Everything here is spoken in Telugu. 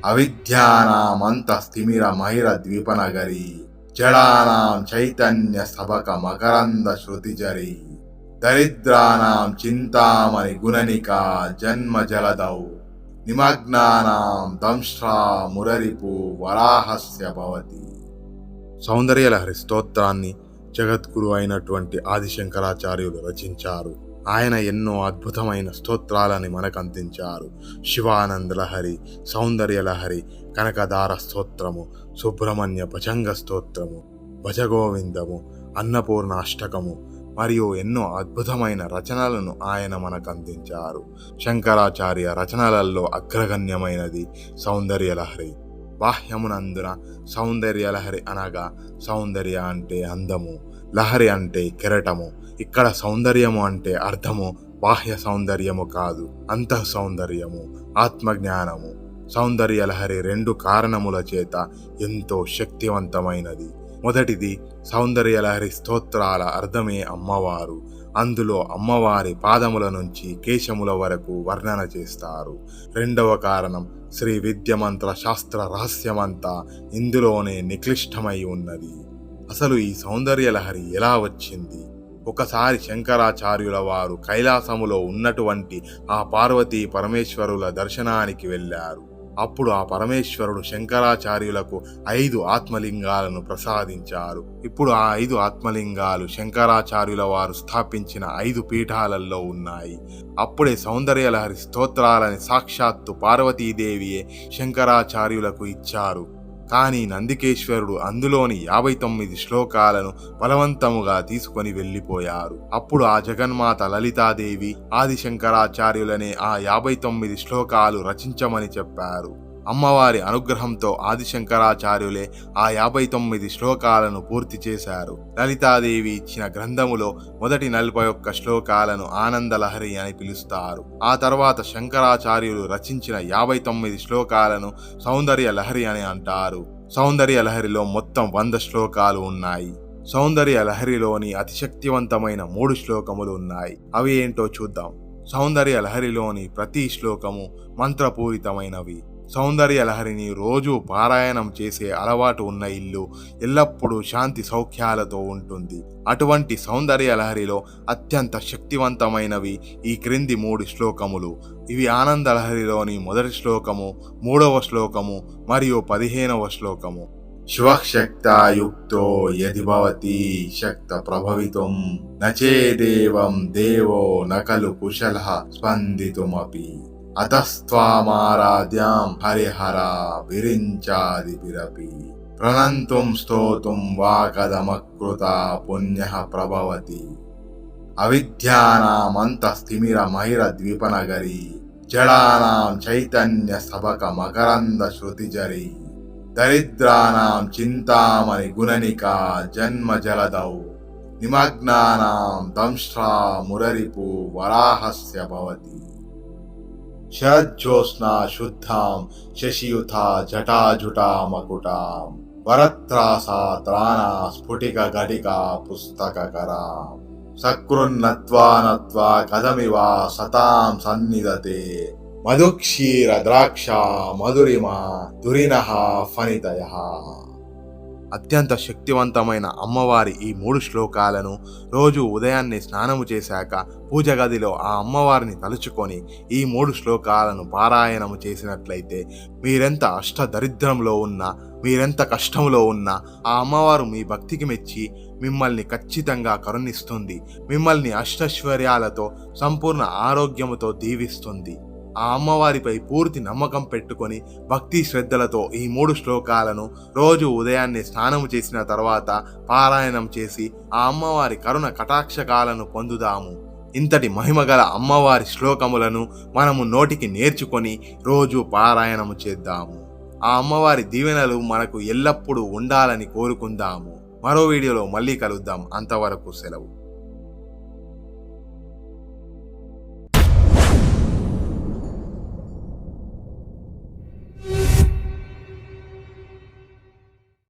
అవిద్యానామంతస్తిమిరమహిరద్వీపనగరీ జడానాం చైతన్య సబక మకరంద శృతిజరీ దరిద్రానాం చింతామణి గుణనికా జన్మ జలదౌ నిమగ్నానాం దంష్ట్రా మురరిపు వరాహస్య భవతి. సౌందర్యలహరి స్తోత్రాన్ని జగద్గురు అయినటువంటి ఆదిశంకరాచార్యులు రచించారు. ఆయన ఎన్నో అద్భుతమైన స్తోత్రాలని మనకందించారు. శివానంద లహరి, సౌందర్యలహరి, కనకదార స్తోత్రము, సుబ్రహ్మణ్య భజంగ స్తోత్రము, భజగోవిందము, అన్నపూర్ణ అష్టకము మరియు ఎన్నో అద్భుతమైన రచనలను ఆయన మనకందించారు. శంకరాచార్య రచనలలో అగ్రగణ్యమైనది సౌందర్యలహరి. బాహ్యమునందున సౌందర్యలహరి అనగా సౌందర్య అంటే అందము, లహరి అంటే కెరటము. ఇక్కడ సౌందర్యము అంటే అర్థము బాహ్య సౌందర్యము కాదు, అంతః సౌందర్యము, ఆత్మజ్ఞానము. సౌందర్యలహరి రెండు కారణముల చేత ఎంతో శక్తివంతమైనది. మొదటిది, సౌందర్యలహరి స్తోత్రాల అర్థమే అమ్మవారు. అందులో అమ్మవారి పాదముల నుంచి కేశముల వరకు వర్ణన చేస్తారు. రెండవ కారణం, శ్రీ విద్యమంత్ర శాస్త్ర రహస్యమంతా ఇందులోనే నిక్లిష్టమై ఉన్నది. అసలు ఈ సౌందర్యలహరి ఎలా వచ్చింది? ఒకసారి శంకరాచార్యుల వారు కైలాసములో ఉన్నటువంటి ఆ పార్వతీ పరమేశ్వరుల దర్శనానికి వెళ్ళారు. అప్పుడు ఆ పరమేశ్వరుడు శంకరాచార్యులకు 5 ఆత్మలింగాలను ప్రసాదించారు. ఇప్పుడు ఆ 5 ఆత్మలింగాలు శంకరాచార్యుల వారు స్థాపించిన 5 పీఠాలలో ఉన్నాయి. అప్పుడే సౌందర్యలహరి స్తోత్రాలని సాక్షాత్తు పార్వతీదేవియే శంకరాచార్యులకు ఇచ్చారు. కానీ నందికేశ్వరుడు అందులోని 59 శ్లోకాలను బలవంతముగా తీసుకొని వెళ్ళిపోయారు. అప్పుడు ఆ జగన్మాత లలితాదేవి ఆదిశంకరాచార్యులనే ఆ 59 శ్లోకాలు రచించమని చెప్పారు. అమ్మవారి అనుగ్రహంతో ఆదిశంకరాచార్యులే ఆ 59 శ్లోకాలను పూర్తి చేశారు. లలితాదేవి ఇచ్చిన గ్రంథములో మొదటి 41 శ్లోకాలను ఆనందలహరి అని పిలుస్తారు. ఆ తర్వాత శంకరాచార్యులు రచించిన 59 శ్లోకాలను సౌందర్యలహరి అని అంటారు. సౌందర్యలహరిలో మొత్తం 100 శ్లోకాలు ఉన్నాయి. సౌందర్యలహరిలోని అతిశక్తివంతమైన 3 శ్లోకములు ఉన్నాయి. అవి ఏంటో చూద్దాం. సౌందర్యలహరిలోని ప్రతి శ్లోకము మంత్రపూరితమైనవి. సౌందర్యలహరిని రోజు పారాయణం చేసే అలవాటు ఉన్న ఇల్లు ఎల్లప్పుడూ శాంతి సౌఖ్యాలతో ఉంటుంది. అటువంటి సౌందర్యలహరిలో అత్యంత శక్తివంతమైనవి ఈ క్రింది 3 శ్లోకములు. ఇవి ఆనందలహరిలోని మొదటి శ్లోకము, 3వ శ్లోకము మరియు 15వ శ్లోకము. శివశక్తాయుక్తో యది భవతి శక్త ప్రభవితుం నచేదేవం దేవో నకలు కుశలః స్పందితుమపి అతస్త్వామారాధ్యాం హరిహర విరించాదిభిరపి ప్రణంతుం స్తోతుం వా కదమకృత పుణ్యః ప్రభవతి. అవిద్యానామంతస్తిమిరమహిరద్వీపనగరీ జడానాం చైతన్య సబక మకరంద శృతిజరీ దరిద్రానాం చింతామణి గుణనికా జన్మ జలదౌ నిమగ్నానాం దంష్ట్రా మురరిపు వరాహస్య భవతి. శరజ్యోత్స్నా శుద్ధాం శశియుథా జటాజుటా మకుటాం వరత్రాసా త్రాణా స్ఫుటిక ఘటికా పుస్తకకరాం సకృన్నత్వా నత్వా కథమివా సతాం సన్నిధతే మధుక్షీర ద్రాక్ష మధురిమా దురినః ఫణితయః. అత్యంత శక్తివంతమైన అమ్మవారి ఈ 3 శ్లోకాలను రోజు ఉదయాన్నే స్నానము చేశాక పూజ గదిలో ఆ అమ్మవారిని తలుచుకొని ఈ 3 శ్లోకాలను పారాయణము చేసినట్లయితే మీరెంత అష్టదరిద్రంలో ఉన్నా, మీరెంత కష్టంలో ఉన్నా ఆ అమ్మవారు మీ భక్తికి మెచ్చి మిమ్మల్ని ఖచ్చితంగా కరుణిస్తుంది. మిమ్మల్ని అష్టైశ్వర్యాలతో సంపూర్ణ ఆరోగ్యముతో దీవిస్తుంది. ఆ అమ్మవారిపై పూర్తి నమ్మకం పెట్టుకొని భక్తి శ్రద్ధలతో ఈ 3 శ్లోకాలను రోజు ఉదయాన్నే స్నానము చేసిన తర్వాత పారాయణం చేసి ఆ అమ్మవారి కరుణ కటాక్షకాలను పొందుదాము. ఇంతటి మహిమగల అమ్మవారి శ్లోకములను మనము నోటికి నేర్చుకొని రోజు పారాయణము చేద్దాము. ఆ అమ్మవారి దీవెనలు మనకు ఎల్లప్పుడూ ఉండాలని కోరుకుందాము. మరో వీడియోలో మళ్ళీ కలుద్దాం. అంతవరకు సెలవు.